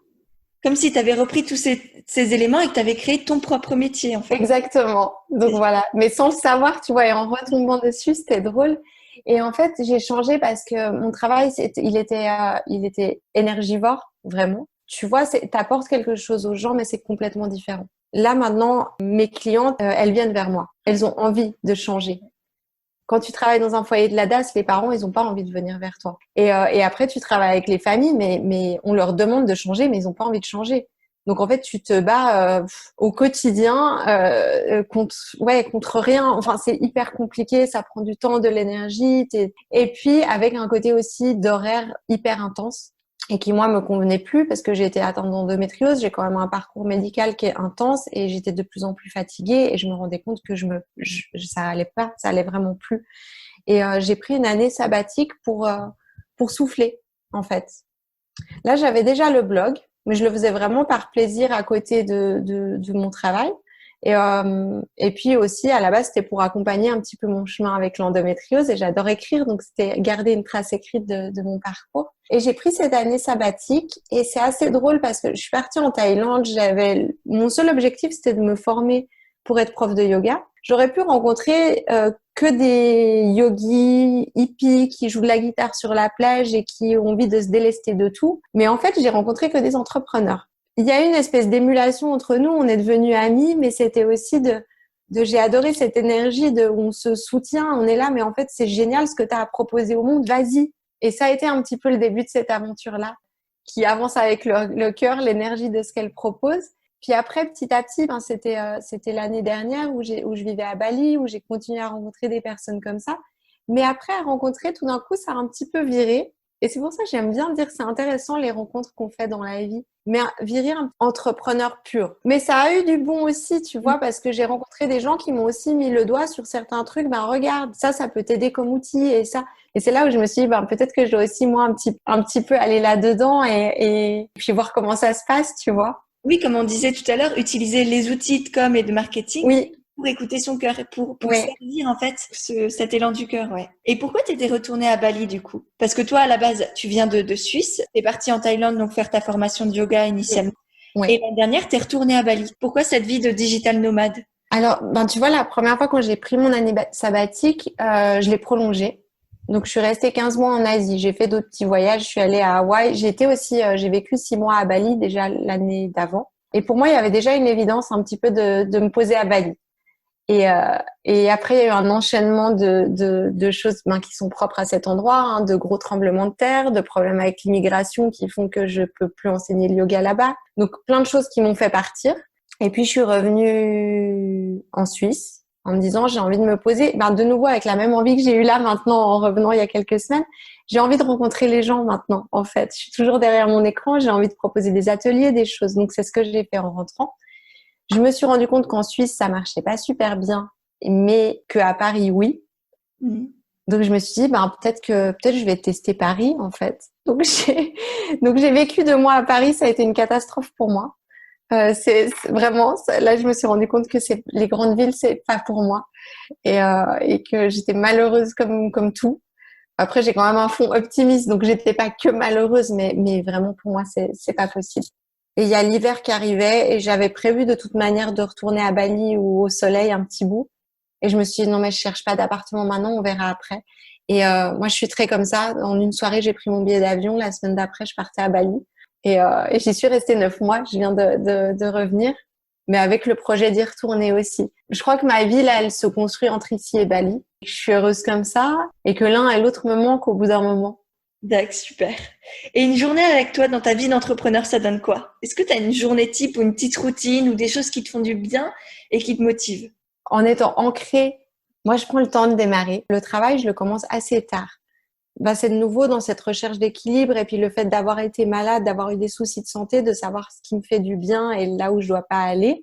Comme si tu avais repris tous ces éléments et que tu avais créé ton propre métier, en fait. Exactement. Donc voilà. Mais sans le savoir, tu vois, et en retombant dessus, c'était drôle. Et en fait, j'ai changé parce que mon travail, il était énergivore, vraiment. Tu vois, t'apportes quelque chose aux gens, mais c'est complètement différent. Là, maintenant, mes clientes, elles viennent vers moi. Elles ont envie de changer. Quand tu travailles dans un foyer de la DAS, les parents, ils n'ont pas envie de venir vers toi. Et après, tu travailles avec les familles, mais on leur demande de changer, mais ils n'ont pas envie de changer. Donc, en fait, tu te bats au quotidien contre rien. Enfin, c'est hyper compliqué, ça prend du temps, de l'énergie. Et puis, avec un côté aussi d'horaire hyper intense et qui, moi, me convenait plus parce que j'ai été atteinte d'endométriose. J'ai quand même un parcours médical qui est intense et j'étais de plus en plus fatiguée et je me rendais compte que ça allait pas, ça allait vraiment plus. Et j'ai pris une année sabbatique pour souffler, en fait. Là, j'avais déjà le blog, mais je le faisais vraiment par plaisir à côté de mon travail. Et puis aussi, à la base, c'était pour accompagner un petit peu mon chemin avec l'endométriose et j'adore écrire, donc c'était garder une trace écrite de mon parcours. Et j'ai pris cette année sabbatique et c'est assez drôle parce que je suis partie en Thaïlande, mon seul objectif, c'était de me former pour être prof de yoga. J'aurais pu rencontrer que des yogis hippies qui jouent de la guitare sur la plage et qui ont envie de se délester de tout. Mais en fait, j'ai rencontré que des entrepreneurs. Il y a une espèce d'émulation entre nous, on est devenus amis, mais c'était aussi j'ai adoré cette énergie où on se soutient, on est là, mais en fait, c'est génial ce que tu as à proposer au monde, vas-y. Et ça a été un petit peu le début de cette aventure-là, qui avance avec le cœur, l'énergie de ce qu'elle propose. Puis après, petit à petit, c'était l'année dernière où je vivais à Bali, où j'ai continué à rencontrer des personnes comme ça. Mais après, à rencontrer, tout d'un coup, ça a un petit peu viré. Et c'est pour ça que j'aime bien dire que c'est intéressant les rencontres qu'on fait dans la vie. Mais virer un entrepreneur pur. Mais ça a eu du bon aussi, tu vois, parce que j'ai rencontré des gens qui m'ont aussi mis le doigt sur certains trucs. Regarde, ça peut t'aider comme outil et ça. Et c'est là où je me suis dit, peut-être que je dois aussi, moi, un petit peu aller là-dedans et puis voir comment ça se passe, tu vois. Oui, comme on disait tout à l'heure, utiliser les outils de com et de marketing pour écouter son cœur et pour servir en fait cet élan du cœur. Ouais. Et pourquoi tu étais retournée à Bali du coup? Parce que toi, à la base, tu viens de Suisse, tu es partie en Thaïlande donc faire ta formation de yoga initialement. Oui. Et l'année dernière, tu es retournée à Bali. Pourquoi cette vie de digital nomade? Alors, tu vois, la première fois quand j'ai pris mon année sabbatique, je l'ai prolongée. Donc, je suis restée 15 mois en Asie. J'ai fait d'autres petits voyages. Je suis allée à Hawaï. J'ai vécu 6 mois à Bali déjà l'année d'avant. Et pour moi, il y avait déjà une évidence un petit peu de me poser à Bali. Et après, il y a eu un enchaînement de choses qui sont propres à cet endroit, hein, de gros tremblements de terre, de problèmes avec l'immigration qui font que je peux plus enseigner le yoga là-bas. Donc, plein de choses qui m'ont fait partir. Et puis, je suis revenue en Suisse en me disant, j'ai envie de me poser, de nouveau avec la même envie que j'ai eue là maintenant en revenant il y a quelques semaines. J'ai envie de rencontrer les gens maintenant, en fait. Je suis toujours derrière mon écran, j'ai envie de proposer des ateliers, des choses. Donc, c'est ce que j'ai fait en rentrant. Je me suis rendu compte qu'en Suisse, ça marchait pas super bien, mais qu'à Paris, oui. Mmh. Donc, je me suis dit, peut-être je vais tester Paris, en fait. Donc, j'ai vécu 2 mois à Paris. Ça a été une catastrophe pour moi. C'est vraiment, là, je me suis rendu compte que les grandes villes, c'est pas pour moi. Et que j'étais malheureuse comme tout. Après, j'ai quand même un fond optimiste, donc j'étais pas que malheureuse, mais vraiment pour moi, c'est pas possible. Et il y a l'hiver qui arrivait et j'avais prévu de toute manière de retourner à Bali ou au soleil un petit bout. Et je me suis dit non mais je cherche pas d'appartement maintenant, on verra après. Et moi je suis très comme ça. En une soirée j'ai pris mon billet d'avion. La semaine d'après je partais à Bali et j'y suis restée 9 mois. Je viens de revenir, mais avec le projet d'y retourner aussi. Je crois que ma vie là elle se construit entre ici et Bali. Je suis heureuse comme ça et que l'un et l'autre me manquent au bout d'un moment. D'accord, super. Et une journée avec toi dans ta vie d'entrepreneur, ça donne quoi? Est-ce que tu as une journée type ou une petite routine ou des choses qui te font du bien et qui te motivent? En étant ancrée, moi je prends le temps de démarrer. Le travail, je le commence assez tard. C'est de nouveau dans cette recherche d'équilibre et puis le fait d'avoir été malade, d'avoir eu des soucis de santé, de savoir ce qui me fait du bien et là où je dois pas aller,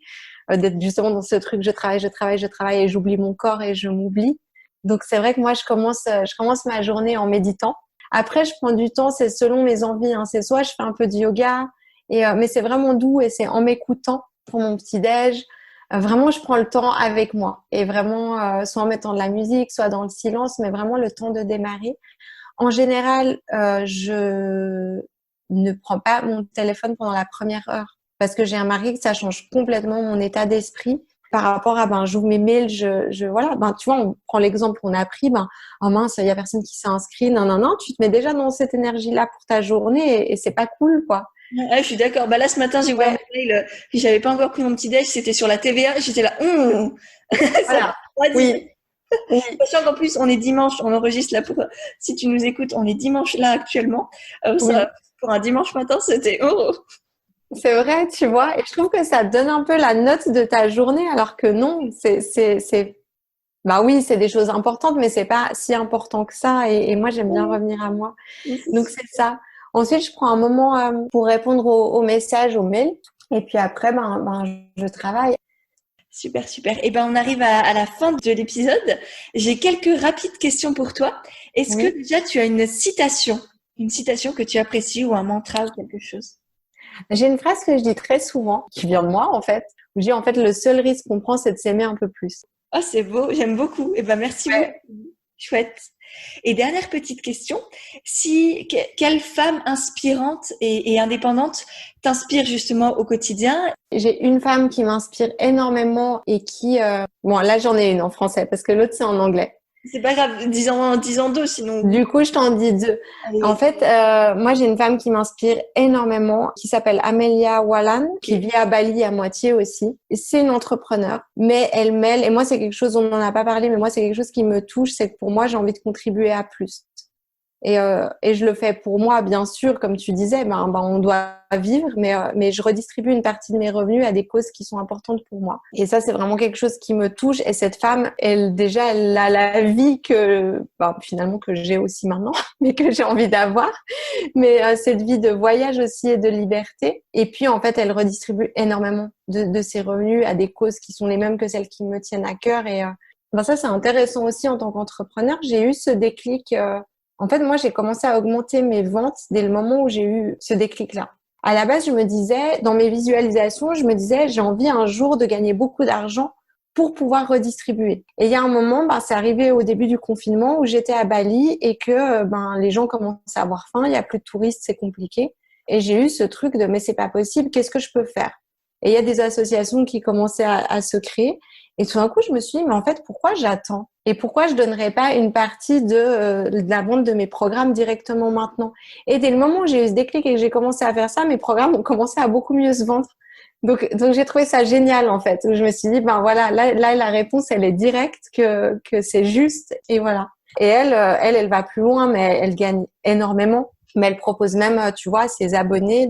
d'être justement dans ce truc je travaille et j'oublie mon corps et je m'oublie. Donc c'est vrai que moi je commence ma journée en méditant. Après je prends du temps, c'est selon mes envies, hein. C'est soit je fais un peu de yoga mais c'est vraiment doux et c'est en m'écoutant pour mon petit déj. Vraiment, je prends le temps avec moi et vraiment soit en mettant de la musique, soit dans le silence, mais vraiment le temps de démarrer. En général, je ne prends pas mon téléphone pendant la première heure parce que j'ai remarqué que ça change complètement mon état d'esprit par rapport à j'ouvre mes mails, voilà, tu vois, on prend l'exemple qu'on a pris, oh mince, il y a personne qui s'est inscrit, non, tu te mets déjà dans cette énergie-là pour ta journée et c'est pas cool, quoi. Ah, je suis d'accord. Là, ce matin, j'ai ouvert Ouais, mon mail, puis j'avais pas encore pris mon petit déj, c'était sur la TVA, j'étais là, ça m'a voilà. refroidi. Oui, oui, Sachant qu'en plus, on est dimanche, on enregistre là si tu nous écoutes, on est dimanche là actuellement. oui. Pour un dimanche matin, c'était, C'est vrai, tu vois, et je trouve que ça donne un peu la note de ta journée, alors que non, oui, c'est des choses importantes, mais c'est pas si important que ça. Et moi, j'aime bien revenir à moi. Donc c'est ça. Ensuite, je prends un moment pour répondre aux messages, aux mails, et puis après, je travaille. super, super. On arrive à la fin de l'épisode. J'ai quelques rapides questions pour toi. Est-ce que Oui. déjà tu as une citation que tu apprécies ou un mantra ou quelque chose? J'ai une phrase que je dis très souvent, qui vient de moi en fait, où je dis en fait le seul risque qu'on prend, c'est de s'aimer un peu plus. Ah, c'est beau, j'aime beaucoup. Merci beaucoup. Ouais. Chouette. Et dernière petite question, quelle femme inspirante et indépendante t'inspire justement au quotidien? J'ai une femme qui m'inspire énormément et là j'en ai une en français parce que l'autre c'est en anglais. C'est pas grave, disons deux, sinon. Du coup, je t'en dis 2. En Allez. fait, moi, j'ai une femme qui m'inspire énormément, qui s'appelle Amelia Wallan, qui vit à Bali à moitié aussi. C'est une entrepreneure, mais elle mêle, et moi, c'est quelque chose, on n'en a pas parlé, mais moi, c'est quelque chose qui me touche, c'est que pour moi, j'ai envie de contribuer à plus. Et je le fais pour moi, bien sûr, comme tu disais, on doit vivre, mais je redistribue une partie de mes revenus à des causes qui sont importantes pour moi. Et ça, c'est vraiment quelque chose qui me touche. Et cette femme, elle a la vie finalement que j'ai aussi maintenant, mais que j'ai envie d'avoir. Mais cette vie de voyage aussi et de liberté. Et puis, en fait, elle redistribue énormément de ses revenus à des causes qui sont les mêmes que celles qui me tiennent à cœur. Et ça, c'est intéressant aussi en tant qu'entrepreneur. J'ai eu ce déclic. En fait, moi, j'ai commencé à augmenter mes ventes dès le moment où j'ai eu ce déclic-là. À la base, je me disais, dans mes visualisations, j'ai envie un jour de gagner beaucoup d'argent pour pouvoir redistribuer. Et il y a un moment, c'est arrivé au début du confinement où j'étais à Bali et que les gens commençaient à avoir faim, il y a plus de touristes, c'est compliqué. Et j'ai eu ce truc de, mais c'est pas possible, qu'est-ce que je peux faire? Et il y a des associations qui commençaient à se créer. Et tout d'un coup, je me suis dit, mais en fait, pourquoi j'attends? Et pourquoi je donnerais pas une partie de la vente de mes programmes directement maintenant? Et dès le moment où j'ai eu ce déclic et que j'ai commencé à faire ça, mes programmes ont commencé à beaucoup mieux se vendre. Donc j'ai trouvé ça génial, en fait. Je me suis dit, ben voilà, là, la réponse, elle est directe, que c'est juste. Et voilà. Et elle va plus loin, mais elle gagne énormément. Mais elle propose même, tu vois, à ses abonnés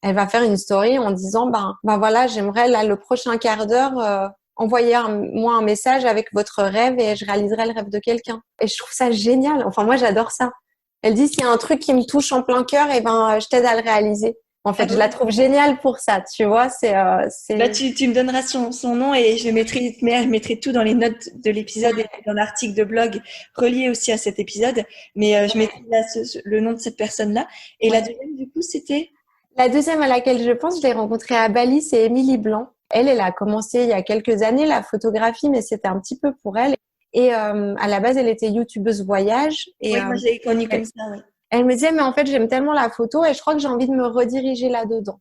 elle va faire une story en disant, ben voilà, j'aimerais là le prochain quart d'heure moi un message avec votre rêve et je réaliserai le rêve de quelqu'un. Et je trouve ça génial. Enfin, moi, j'adore ça. Elle dit, s'il y a un truc qui me touche en plein cœur, et ben, je t'aide à le réaliser. En fait, je la trouve géniale pour ça, tu vois. Là, tu me donneras son nom et je mettrai tout dans les notes de l'épisode et dans l'article de blog relié aussi à cet épisode. Mais je mettrai là le nom de cette personne-là. Et la deuxième, du coup, c'était? La deuxième à laquelle je pense, je l'ai rencontrée à Bali, c'est Émilie Blanc. Elle a commencé il y a quelques années la photographie, mais c'était un petit peu pour elle. Et à la base, elle était youtubeuse voyage. Et, oui, moi, je l'ai connue comme ça, oui. Elle me disait, mais en fait, j'aime tellement la photo et je crois que j'ai envie de me rediriger là-dedans.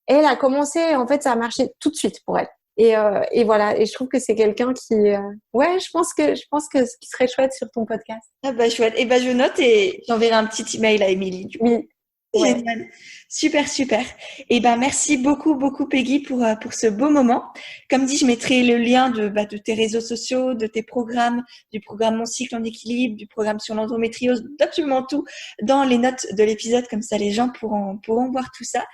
Et elle a commencé, en fait, ça a marché tout de suite pour elle. Et voilà. Et je trouve que c'est quelqu'un qui, je pense que ce qui serait chouette sur ton podcast. Ah bah chouette. Et je note et j'enverrai un petit email à Émilie. Oui. Ouais. Génial. Super, super. Et merci beaucoup, beaucoup Peggy pour ce beau moment. Comme dit, je mettrai le lien de tes réseaux sociaux, de tes programmes, du programme Mon cycle en équilibre, du programme sur l'endométriose, d'absolument tout dans les notes de l'épisode. Comme ça, les gens pourront voir tout ça.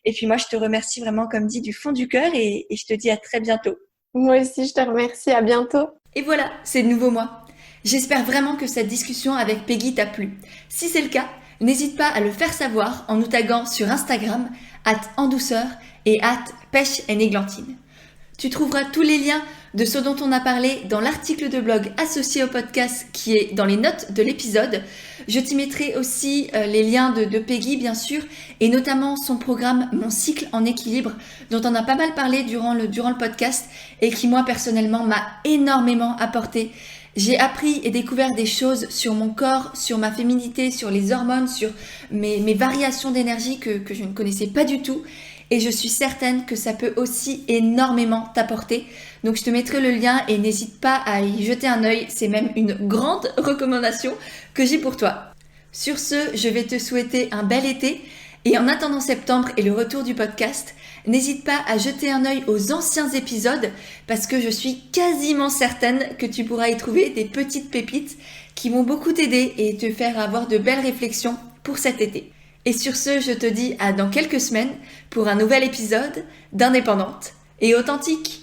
Et puis moi, je te remercie vraiment, comme dit, du fond du cœur et je te dis à très bientôt. Moi aussi, je te remercie. À bientôt. Et voilà, c'est de nouveau moi. J'espère vraiment que cette discussion avec Peggy t'a plu. Si c'est le cas, n'hésite pas à le faire savoir en nous taguant sur Instagram @endouceur et @pêche-et-néglantine. Tu trouveras tous les liens de ce dont on a parlé dans l'article de blog associé au podcast qui est dans les notes de l'épisode. Je t'y mettrai aussi les liens de Peggy bien sûr et notamment son programme Mon cycle en équilibre dont on a pas mal parlé durant le podcast et qui moi personnellement m'a énormément apporté. J'ai appris et découvert des choses sur mon corps, sur ma féminité, sur les hormones, sur mes variations d'énergie que je ne connaissais pas du tout. Et je suis certaine que ça peut aussi énormément t'apporter. Donc je te mettrai le lien et n'hésite pas à y jeter un œil. C'est même une grande recommandation que j'ai pour toi. Sur ce, je vais te souhaiter un bel été. Et en attendant septembre et le retour du podcast, n'hésite pas à jeter un œil aux anciens épisodes parce que je suis quasiment certaine que tu pourras y trouver des petites pépites qui vont beaucoup t'aider et te faire avoir de belles réflexions pour cet été. Et sur ce, je te dis à dans quelques semaines pour un nouvel épisode d'Indépendante et Authentique.